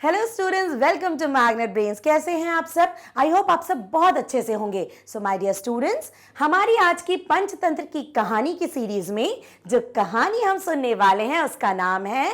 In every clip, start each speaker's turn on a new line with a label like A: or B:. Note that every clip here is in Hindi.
A: Hello students, welcome to Magnet Brains. कैसे हैं आप सब? आई होप आप सब बहुत अच्छे से होंगे। सो माय डियर स्टूडेंट्स, हमारी आज की पंचतंत्र की कहानी की सीरीज में जो कहानी हम सुनने वाले हैं उसका नाम है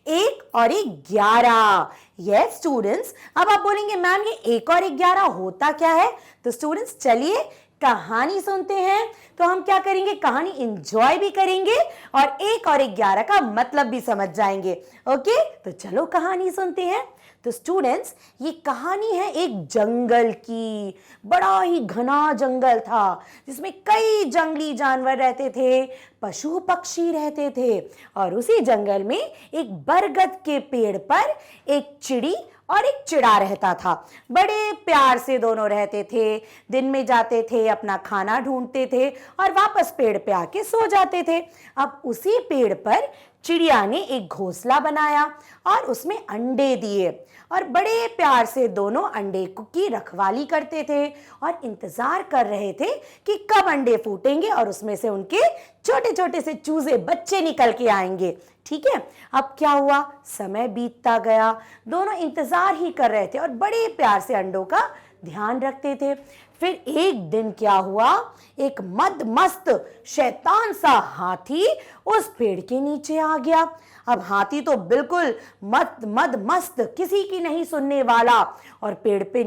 A: 1 और 11। यस स्टूडेंट्स, अब आप बोलेंगे मैम ये 1 और 11 होता क्या है? तो स्टूडेंट्स चलिए कहानी सुनते हैं। तो हम क्या करेंगे, कहानी एंजॉय भी करेंगे और 1 और 11 का मतलब भी समझ जाएंगे। ओके, तो चलो कहानी सुनते हैं। तो स्टूडेंट्स, ये कहानी है एक जंगल की। बड़ा ही घना जंगल था जिसमें कई जंगली जानवर रहते थे, पशु पक्षी रहते थे। और उसी जंगल में एक बरगद के पेड़ पर एक चिड़ी और एक चिड़ा रहता था। बड़े प्यार से दोनों रहते थे। दिन में जाते थे, अपना खाना ढूंढते थे और वापस पेड़ पे आके सो जाते थे। अब उसी पेड़ पर चिड़िया ने एक घोंसला बनाया और उसमें अंडे दिए और बड़े प्यार से दोनों अंडे की रखवाली करते थे और इंतजार कर रहे थे कि कब अंडे फूटेंगे और उसमें से उनके छोटे छोटे से चूजे बच्चे निकल के आएंगे। ठीक है, अब क्या हुआ, समय बीतता गया। दोनों इंतजार ही कर रहे थे और बड़े प्यार से अंडों का ध्यान रखते थे। फिर एक दिन क्या हुआ, एक मदमस्त शैतान सा हाथी उस पेड़ के नीचे आ गया। अब हाथी तो बिल्कुल मदमस्त, किसी की नहीं सुनने वाला, और पेड़ के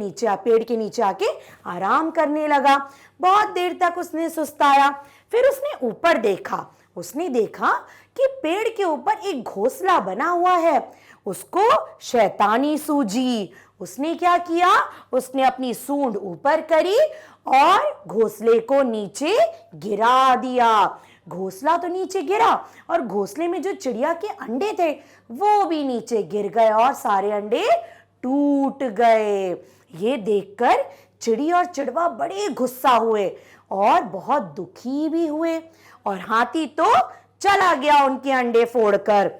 A: नीचे आके आराम करने लगा। बहुत देर तक उसने सुस्ताया। फिर उसने ऊपर देखा। उसने देखा कि पेड़ के ऊपर एक घोंसला बना हुआ है। उसको शैतानी सूझी। उसने क्या किया, उसने अपनी सूंड ऊपर करी और घोंसले को नीचे गिरा दिया। घोंसला तो नीचे गिरा और घोंसले में जो चिड़िया के अंडे थे वो भी नीचे गिर गए और सारे अंडे टूट गए। ये देखकर चिड़ी और चिड़वा बड़े गुस्सा हुए और बहुत दुखी भी हुए और हाथी तो चला गया उनके अंडे फोड़कर।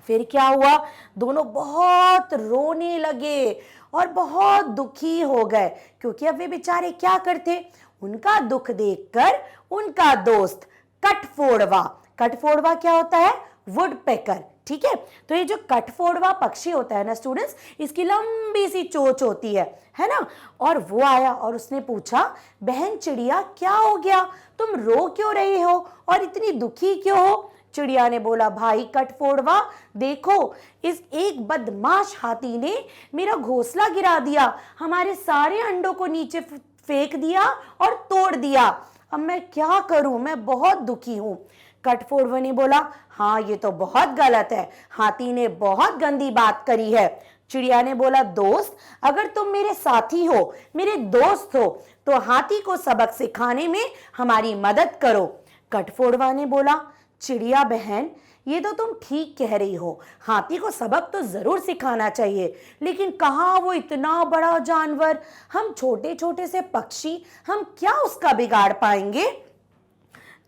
A: फिर क्या हुआ, दोनों बहुत रोने लगे और बहुत दुखी हो गए, क्योंकि अब वे बेचारे क्या करते। उनका दुख देखकर उनका दोस्त कठफोड़वा क्या होता है, वुडपेकर। ठीक है, तो ये जो कठफोड़वा पक्षी होता है ना स्टूडेंट्स, इसकी लंबी सी चोंच होती है ना। और वो आया और उसने पूछा, बहन चिड़िया क्या हो गया, तुम रो क्यों रही हो और इतनी दुखी क्यों हो? चिड़िया ने बोला, भाई कठफोड़वा देखो, इस एक बदमाश हाथी ने मेरा घोंसला गिरा दिया, हमारे सारे अंडों को नीचे फेंक दिया और तोड़ दिया। अब मैं क्या करूं, मैं बहुत दुखी हूं। कठफोड़वा ने बोला, हाँ ये तो बहुत गलत है, हाथी ने बहुत गंदी बात करी है। चिड़िया ने बोला, दोस्त अगर तुम मेरे साथी हो, मेरे दोस्त हो, तो हाथी को सबक सिखाने में हमारी मदद करो। कठफोड़वा ने बोला, चिड़िया बहन ये तो तुम ठीक कह रही हो, हाथी को सबक तो जरूर सिखाना चाहिए, लेकिन कहाँ वो इतना बड़ा जानवर, हम छोटे छोटे से पक्षी, हम क्या उसका बिगाड़ पाएंगे?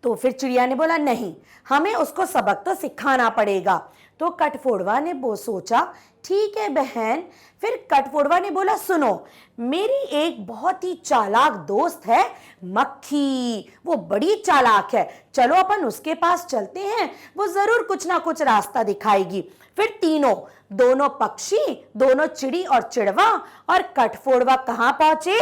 A: तो फिर चिड़िया ने बोला, नहीं हमें उसको सबक तो सिखाना पड़ेगा। तो कठफोड़वा ने सोचा, ठीक है बहन। फिर कठफोड़वा ने बोला, सुनो मेरी एक बहुत ही चालाक दोस्त है मक्खी, वो बड़ी चालाक है, चलो अपन उसके पास चलते हैं, वो जरूर कुछ ना कुछ रास्ता दिखाएगी। फिर दोनों पक्षी, दोनों चिड़ी और चिड़वा और कठफोड़वा कहाँ पहुंचे,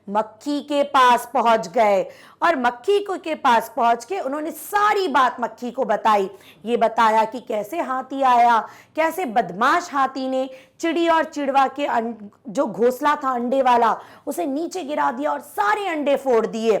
A: मक्खी के पास पहुंच गए। और मक्खी के पास पहुंच के उन्होंने सारी बात मक्खी को बताई। ये बताया कि कैसे हाथी आया, कैसे बदमाश हाथी ने चिड़ी और चिड़वा के जो घोंसला था अंडे वाला उसे नीचे गिरा दिया और सारे अंडे फोड़ दिए।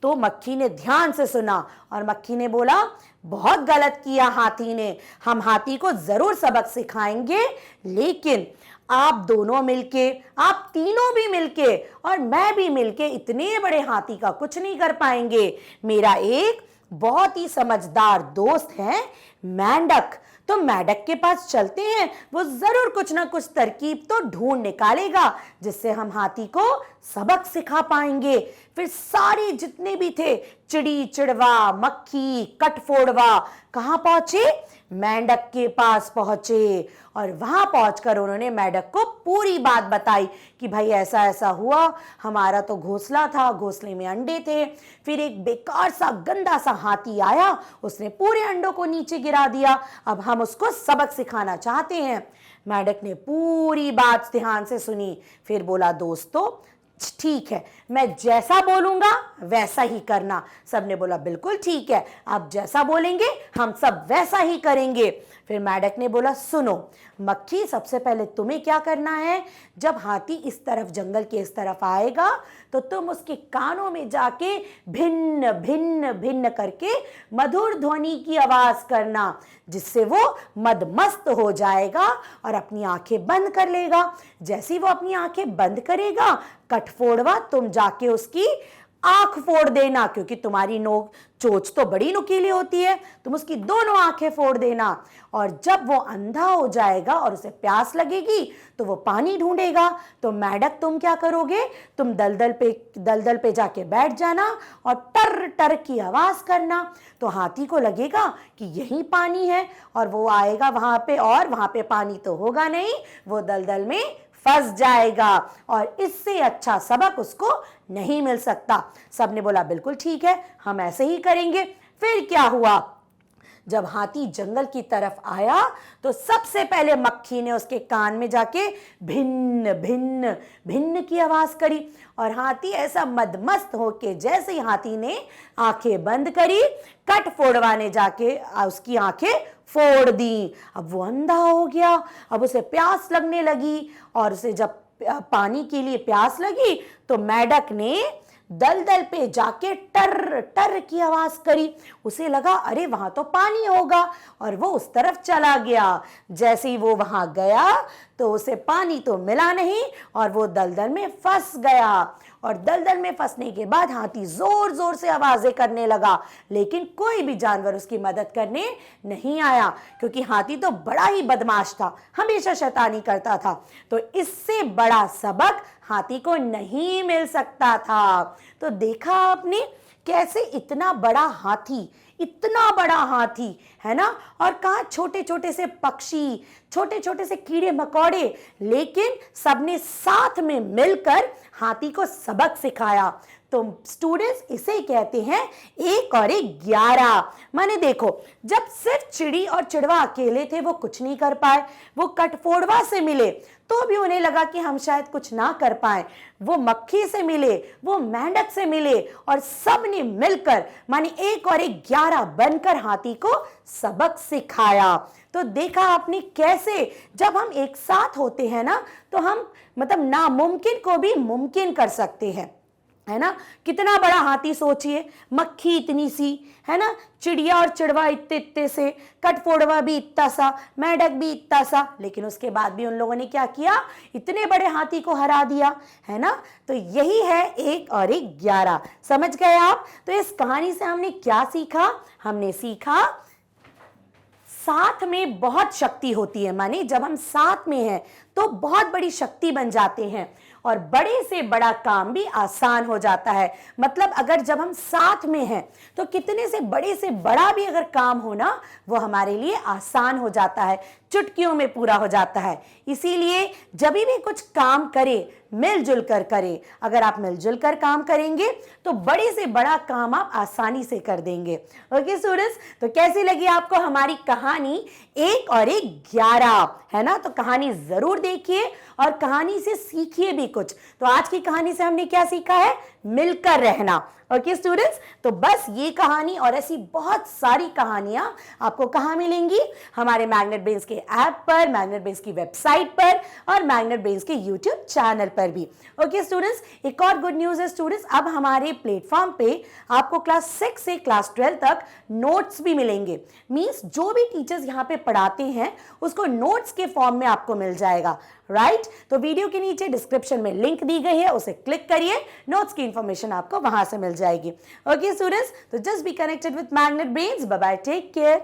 A: तो मक्खी ने ध्यान से सुना और मक्खी ने बोला, बहुत गलत किया हाथी ने, हम हाथी को जरूर सबक सिखाएंगे, लेकिन आप दोनों मिलके, आप तीनों भी मिलके और मैं भी मिलके इतने बड़े हाथी का कुछ नहीं कर पाएंगे। मेरा एक बहुत ही समझदार दोस्त है मेंढक, तो मेंढक के पास चलते हैं, वो जरूर कुछ ना कुछ तरकीब तो ढूंढ निकालेगा जिससे हम हाथी को सबक सिखा पाएंगे। फिर सारे जितने भी थे, चिड़ी चिड़वा मक्खी कठफोड़वा, कहाँ पहुंचे, मेंढक के पास पहुंचे और वहां पहुंचकर उन्होंने मेंढक को पूरी बात बताई कि भाई ऐसा ऐसा हुआ, हमारा तो घोंसला था, घोंसले में अंडे थे, फिर एक बेकार सा गंदा सा हाथी आया, उसने पूरे अंडों को नीचे गिरा दिया, अब हम उसको सबक सिखाना चाहते हैं। मेंढक ने पूरी बात ध्यान से सुनी, फिर बोला दोस्तों ठीक है, मैं जैसा बोलूंगा वैसा ही करना। सबने बोला बिल्कुल ठीक है, आप जैसा बोलेंगे हम सब वैसा ही करेंगे। फिर मेंढक ने बोला सुनो मक्खी, सबसे पहले तुम्हें क्या करना है, जब हाथी इस तरफ जंगल के इस तरफ आएगा तो तुम उसके कानों में जाके भिन्न भिन्न भिन्न करके मधुर ध्वनि की आवाज करना, जिससे वो मदमस्त हो जाएगा और अपनी आंखें बंद कर लेगा। जैसे ही वो अपनी आंखें बंद करेगा, कठफोड़वा तुम जाके उसकी आंख फोड़ देना, क्योंकि तुम्हारी नोक चोंच तो बड़ी नुकीली होती है, तुम उसकी दोनों आंखें फोड़ देना। और जब वो अंधा हो जाएगा और उसे प्यास लगेगी तो वो पानी ढूंढेगा, तो मेंढक तुम क्या करोगे, तुम दलदल पे जाके बैठ जाना और टर टर की आवाज करना। तो हाथी को लगेगा कि यही पानी है और वो आएगा वहां पे, और वहां पे पानी तो होगा नहीं, वो दलदल में फंस जाएगा और इससे अच्छा सबक उसको नहीं मिल सकता। सबने बोला बिल्कुल ठीक है, हम ऐसे ही करेंगे। फिर क्या हुआ, जब हाथी जंगल की तरफ आया तो सबसे पहले मक्खी ने उसके कान में जाके भिन्न भिन्न भिन्न की आवाज करी, और हाथी ऐसा मदमस्त होके जैसे ही हाथी ने आंखें बंद करी, कठफोड़वा ने जाके उसकी आंखें फोड़ दी। अब वो अंधा हो गया, अब उसे प्यास लगने लगी, और उसे जब पानी के लिए प्यास लगी तो मेंढक ने दलदल पे जाके टर टर की आवाज करी। उसे लगा अरे वहां तो पानी होगा, और वो उस तरफ चला गया। जैसे ही वो वहां गया तो उसे पानी तो मिला नहीं और वो दलदल में फंस गया। और दलदल में फंसने के बाद हाथी जोर जोर से आवाजें करने लगा, लेकिन कोई भी जानवर उसकी मदद करने नहीं आया, क्योंकि हाथी तो बड़ा ही बदमाश था, हमेशा शैतानी करता था। तो इससे बड़ा सबक हाथी को नहीं मिल सकता था। तो देखा आपने कैसे इतना बड़ा हाथी है ना, और कहा छोटे छोटे से पक्षी, छोटे छोटे से कीड़े मकोड़े, लेकिन सबने साथ में मिलकर हाथी को सबक सिखाया। तो स्टूडेंट्स इसे कहते हैं 1 और 1 11। माने देखो, जब सिर्फ चिड़ी और चिड़वा अकेले थे वो कुछ नहीं कर पाए, वो कठफोड़वा से मिले तो भी उन्हें लगा कि हम शायद कुछ ना कर पाए, वो मक्खी से मिले, वो मेंढक से मिले, और सब ने मिलकर माने 1 और 1 11 बनकर हाथी को सबक सिखाया। तो देखा आपने कैसे जब हम एक साथ होते हैं ना, तो हम मतलब नामुमकिन को भी मुमकिन कर सकते हैं, है ना। कितना बड़ा हाथी सोचिए, मक्खी इतनी सी, है ना, चिड़िया और चिड़वा इतने इतने से, कठफोड़वा भी इतना सा, मेंढक भी इतना सा, लेकिन उसके बाद भी उन लोगों ने क्या किया, इतने बड़े हाथी को हरा दिया, है ना। तो यही है 1 और 1 11। समझ गए आप। तो इस कहानी से हमने क्या सीखा, हमने सीखा साथ में बहुत शक्ति होती है, माने जब हम साथ में हैं तो बहुत बड़ी शक्ति बन जाते हैं और बड़े से बड़ा काम भी आसान हो जाता है। मतलब अगर जब हम साथ में हैं तो कितने से बड़ा भी अगर काम हो ना, वो हमारे लिए आसान हो जाता है, चुटकियों में पूरा हो जाता है। इसीलिए जब भी कुछ काम करे मिलजुल कर करें। अगर आप मिलजुल कर काम करेंगे तो बड़े से बड़ा काम आप आसानी से कर देंगे। ओके स्टूडेंट्स, तो कैसी लगी आपको हमारी कहानी 1 और 1 11, है ना। तो कहानी जरूर देखिए और कहानी से सीखिए भी कुछ। तो आज की कहानी से हमने क्या सीखा है, मिलकर रहना। ओके स्टूडेंट्स, तो बस ये कहानी और ऐसी बहुत सारी कहानियां आपको कहाँ मिलेंगी, हमारे मैग्नेट ब्रेन्स के ऐप पर, मैग्नेट ब्रेन्स की वेबसाइट पर और मैग्नेट ब्रेन्स के यूट्यूब चैनल पर भी। ओके स्टूडेंट्स, एक और गुड न्यूज है स्टूडेंट्स, अब हमारे प्लेटफॉर्म पे आपको क्लास 6 से क्लास 12 तक नोट्स भी मिलेंगे। मीन्स जो भी टीचर्स यहाँ पे पढ़ाते हैं उसको नोट्स के फॉर्म में आपको मिल जाएगा, राइट। तो वीडियो के नीचे डिस्क्रिप्शन में लिंक दी गई है, उसे क्लिक करिए, नोट्स की इंफॉर्मेशन आपको वहां से मिल जाएगी। ओके स्टूडेंट्स, तो just be connected with Magnet Brains. Bye bye, take care.